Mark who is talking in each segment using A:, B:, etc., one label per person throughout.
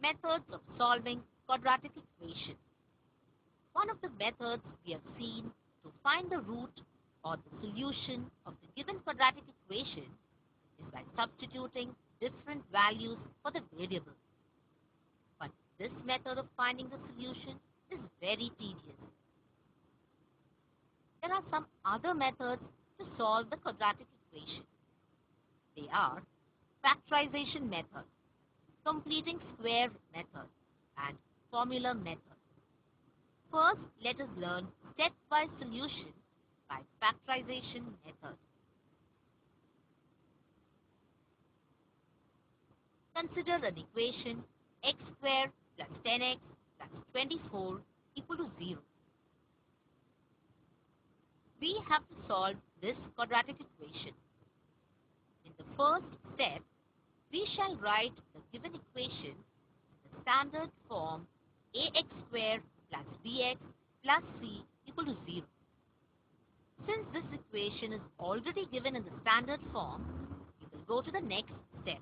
A: Methods of solving quadratic equations. One of the methods we have seen to find the root or the solution of the given quadratic equation is by substituting different values for the variable. But this method of finding the solution is very tedious. There are some other methods to solve the quadratic equation. They are factorization method, completing square method, and formula method. First, let us learn stepwise solution by factorization method. Consider an equation x squared plus 10x plus 24 equal to 0. We have to solve this quadratic equation. In the first step, we shall write the given equation in the standard form ax squared plus bx plus c equal to 0. Since this equation is already given in the standard form, we will go to the next step.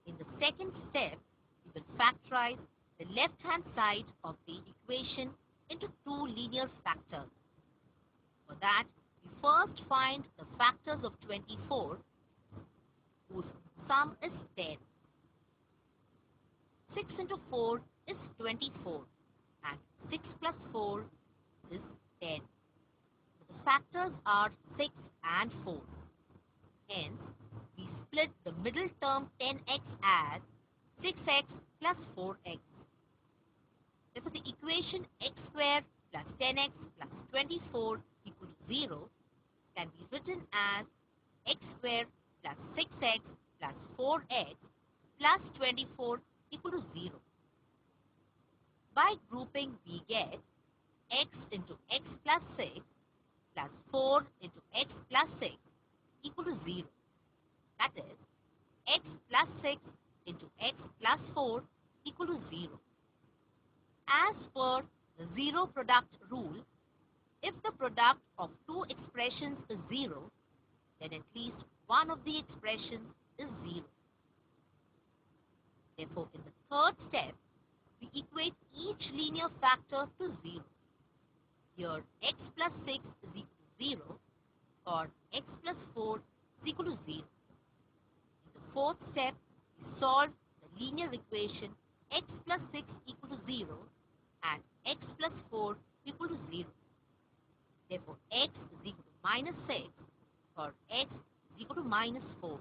A: In the second step, we will factorize the left-hand side of the equation into two linear factors. For that, we first find the factors of 24, whose sum is 10. 6 into 4 is 24, and 6 plus 4 is 10. So the factors are 6 and 4. Hence, we split the middle term 10x as 6x plus 4x. Therefore, the equation x squared plus 10x plus 24 equal to 0 can be written as x squared plus 6x plus 4x plus 24 equal to 0. By grouping, we get x into x plus 6 plus 4 into x plus 6 equal to 0. That is, x plus 6 into x plus 4 equal to 0. As per the zero product rule, if the product of two expressions is 0, then at least one of the expressions is 0. Therefore, in the third step, we equate each linear factor to 0. Here, x plus 6 is equal to 0, or x plus 4 is equal to 0. In the fourth step, we solve the linear equation x plus 6 equal to 0 and x plus 4 equal to 0. Therefore, x is equal to minus 6 or x is equal to minus 4.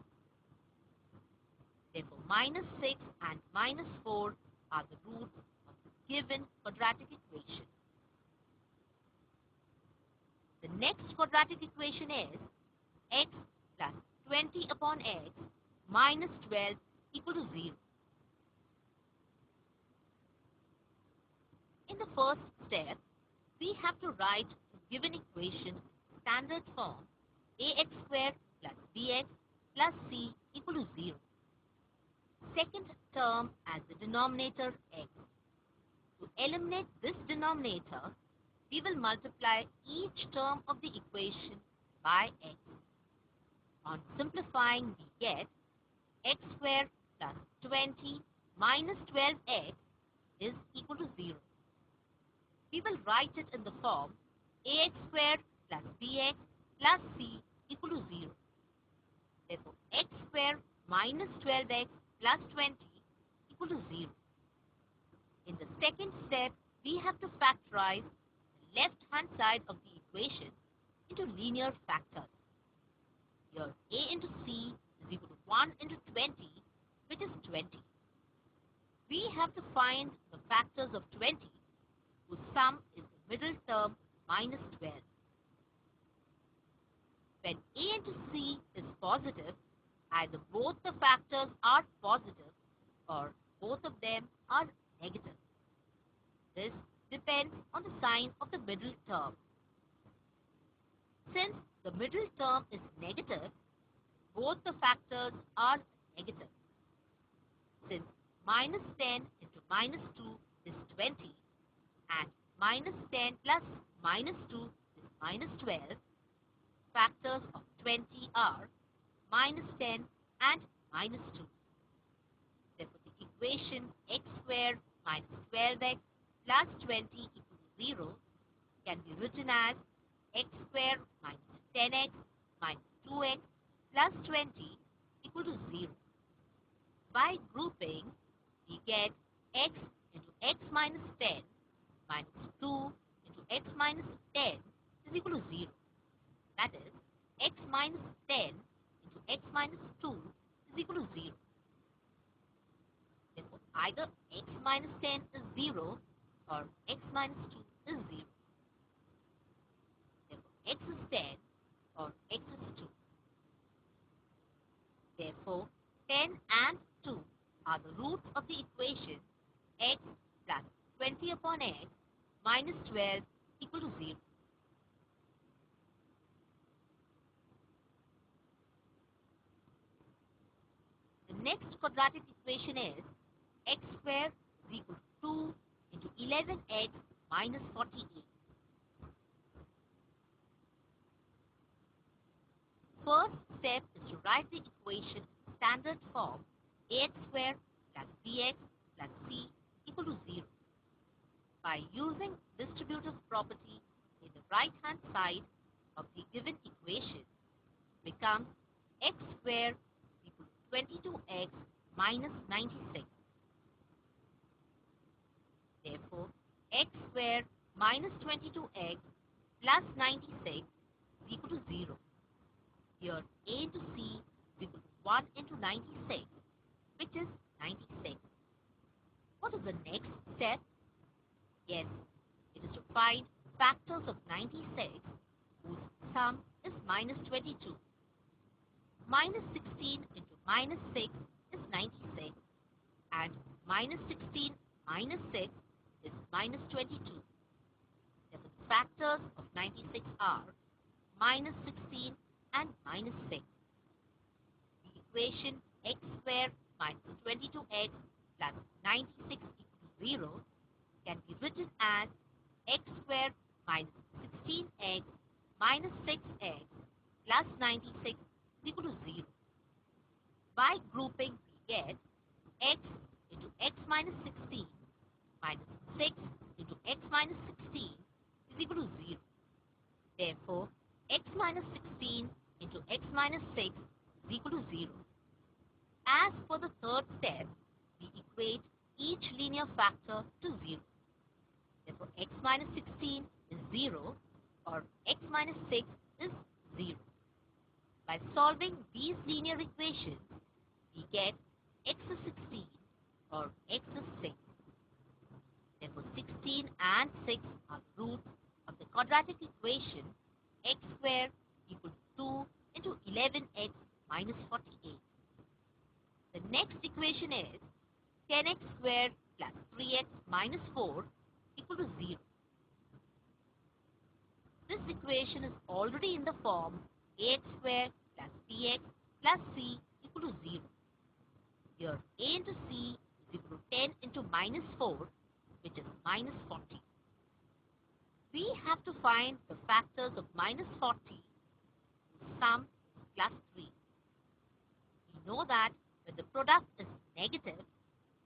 A: Therefore, minus 6 and minus 4 are the roots of the given quadratic equation. The next quadratic equation is x plus 20 upon x minus 12 equal to 0. In the first step, we have to write the given equation in standard form ax squared plus bx plus c equal to 0. Second term as the denominator x. To eliminate this denominator, we will multiply each term of the equation by x. On simplifying, we get x squared plus 20 minus 12x is equal to 0. We will write it in the form ax squared plus bx plus c equal to 0. Therefore, x squared minus 12x plus 20 equal to 0. In the second step, we have to factorize the left-hand side of the equation into linear factors. Here, a into c is equal to 1 into 20, which is 20. We have to find the factors of 20, whose sum is the middle term minus 12. When a into c is positive, either both the factors are positive or both of them are negative. This depends on the sign of the middle term. Since the middle term is negative, both the factors are negative. Since minus 10 into minus 2 is 20 and minus 10 plus minus 2 is minus 12, factors of 20 are minus 10 and minus 2. Therefore, the equation x squared minus 12x plus 20 equal to 0 can be written as x squared minus 10x minus 2x plus 20 equal to 0. By grouping, we get x into x minus 10 minus 2 into x minus 10 is equal to 0. That is, x minus 10 into x minus 2 is equal to 0. Therefore, either x minus 10 is 0 or x minus 2 is 0. Therefore, x is 10 or x is 2. Therefore, 10 and 2 are the roots of the equation x plus 20 upon x minus 12 equal to 0. The next quadratic equation is x squared is equal to 2 into 11x minus 48. First step is to write the equation in standard form ax squared plus bx plus c equal to 0. By using distributive property in the right hand side of the given equation, becomes x squared equal to 22x minus 96. Therefore, x squared minus 22x plus 96 is equal to 0. Here, a into c is equal to 1 into 96, which is 96. What is the next step? Yes, it is to find factors of 96 whose sum is minus 22. Minus 16 into minus 6 is 96, and minus 16 minus 6 is minus 22. Therefore, the factors of 96 are minus 16 and minus 6. The equation x squared minus 22x plus 96 equal to 0 can be written as x squared minus 16x minus 6x plus 96 equal to 0. By grouping, we get x into x minus 16 minus 6 into x minus 16 is equal to 0. Therefore, x minus 16 into x minus 6 is equal to 0. As for the third step, we equate each linear factor to 0. Therefore, x minus 16 is 0 or x minus 6 is 0. By solving these linear equations, we get x is 16 or x is 6. Therefore, 16 and 6 are the roots of the quadratic equation x squared equal to 2 into 11x minus 48. The next equation is 10x squared plus 3x minus 4 equal to 0. This equation is already in the form ax squared plus bx plus c equal to 0. Here a into c is equal to 10 into minus 4, which is minus 40. We have to find the factors of minus 40 whose sum is plus 3. We know that when the product is negative,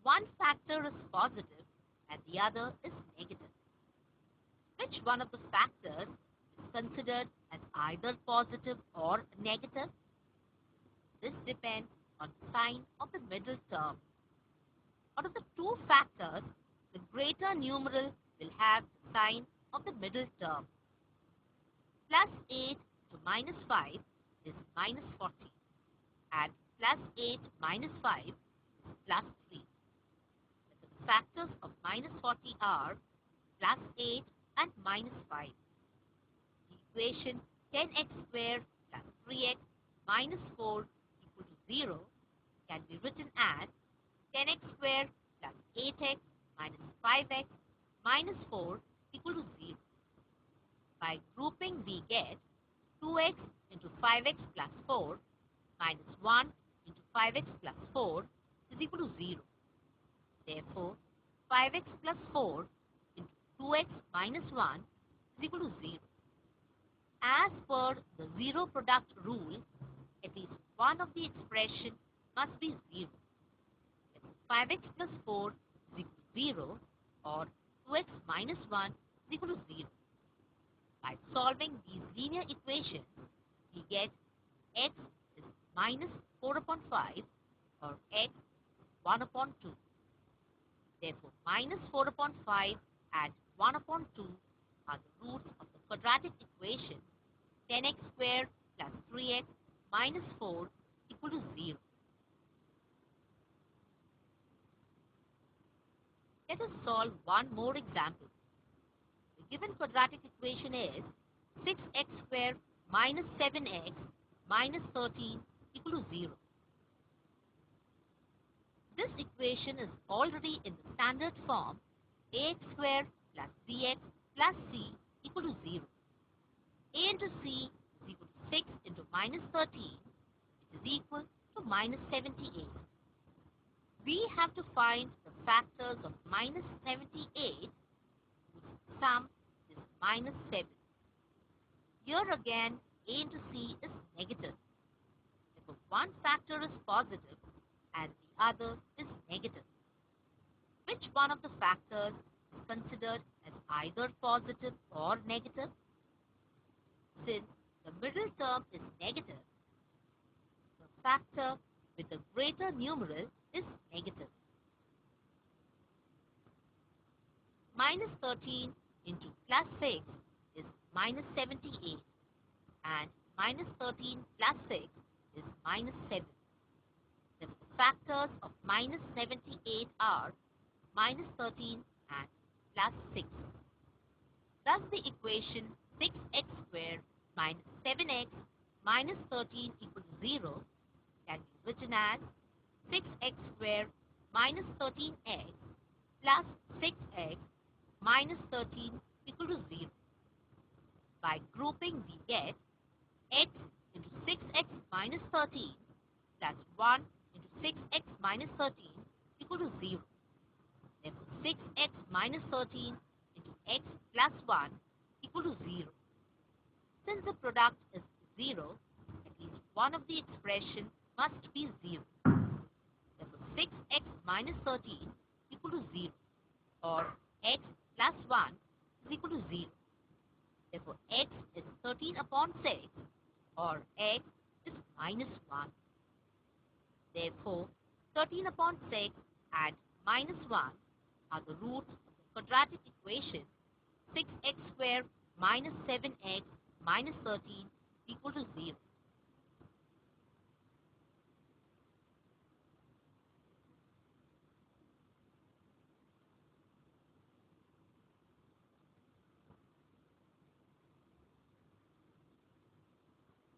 A: one factor is positive and the other is negative. Which one of the factors is considered as either positive or negative? This depends on the sign of the middle term. Out of the two factors, the greater numeral will have the sign of the middle term. Plus 8 to minus 5 is minus 40, and plus 8 minus 5 is plus 3. The factors of minus 40 are plus 8 and minus 5. The equation 10x squared plus 3x minus 4 equal to 0 can be written as 10x squared plus 8x minus 5x minus 4 equal to 0. By grouping, we get 2x into 5x plus 4 minus 1 into 5x plus 4 is equal to 0. Therefore, 5x plus 4 into 2x minus 1 is equal to 0. As per the zero product rule, at least one of the expression must be 0. 5x plus 4 is equal to 0 or 2x minus 1 is equal to 0. By solving these linear equations, we get x is minus 4 upon 5 or x 1 upon 2. Therefore, minus 4 upon 5 and 1 upon 2 are the roots of the quadratic equation 10x squared plus 3x minus 4 equal to 0. Let us solve one more example. The given quadratic equation is 6x squared minus 7x minus 13 equal to 0. This equation is already in the standard form ax squared plus bx plus c equal to 0. A into c is equal to 6 into minus 13, which is equal to minus 78. We have to find the factors of minus 78 whose sum is minus 7. Here again, a into c is negative. Therefore, one factor is positive and the other is negative. Which one of the factors is considered as either positive or negative? Since the middle term is negative, the factor with the greater numeral is negative. Minus 13 into plus 6 is minus 78 and minus 13 plus 6 is minus 7. The factors of minus 78 are minus 13 and plus 6. Thus the equation 6x squared minus 7x minus 13 equal to 0 can be written as 6x squared minus 13x plus 6x minus 13 equal to 0. By grouping, we get x into 6x minus 13 plus 1 into 6x minus 13 equal to 0. Therefore, 6x minus 13 into x plus 1 equal to 0. Since the product is 0, at least one of the expression must be 0. Therefore, 6x minus 13 equal to 0 or x plus 1 is equal to 0. Therefore, x is 13 upon 6 or x is minus 1. Therefore, 13 upon 6 and minus 1 are the roots of the quadratic equation 6x squared minus 7x minus 13 equal to 0.